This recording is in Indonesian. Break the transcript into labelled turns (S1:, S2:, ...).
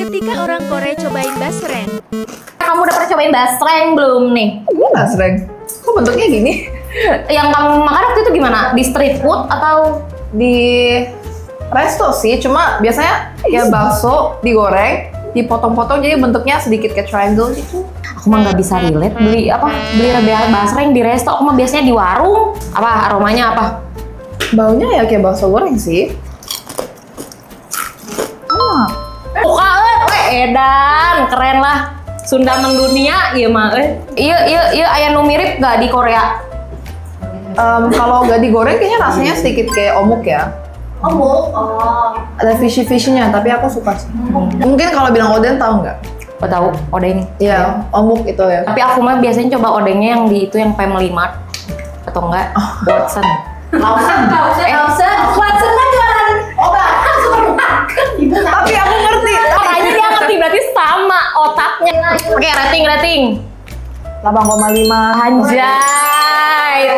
S1: Ketika orang Korea cobain basreng.
S2: Kamu udah pernah cobain basreng belum nih?
S3: Basreng? Kok bentuknya gini?
S2: Yang kamu makan waktu itu gimana? Di street food atau
S3: Di resto sih, cuma biasanya ya bakso digoreng, dipotong-potong jadi bentuknya sedikit kayak triangle gitu.
S2: aku mah nggak bisa relate beli basreng di resto. Aku mah biasanya di warung. Apa aromanya apa?
S3: Baunya ya kayak bakso goreng sih.
S2: Buka edan, keren lah. Sunda mendunia, iya mah. Iya aya nu mirip gak di Korea?
S3: Kalau nggak digoreng kayaknya rasanya sedikit kayak omuk ya.
S2: Omuk. Oh.
S3: Ada fishy-fishy-nya, tapi aku suka sih. Mungkin kalau bilang oden tahu nggak?
S2: Oh, tahu odeng.
S3: Iya, omuk itu ya.
S2: Tapi aku mah biasanya coba odengnya yang di itu yang Family Mart atau enggak Watson.
S1: Watson kan jualan obat supermarket.
S3: Tapi aku ngerti.
S2: Makanya dia ngerti berarti sama otaknya. Oke, rating.
S3: 8,5.
S2: Anjay.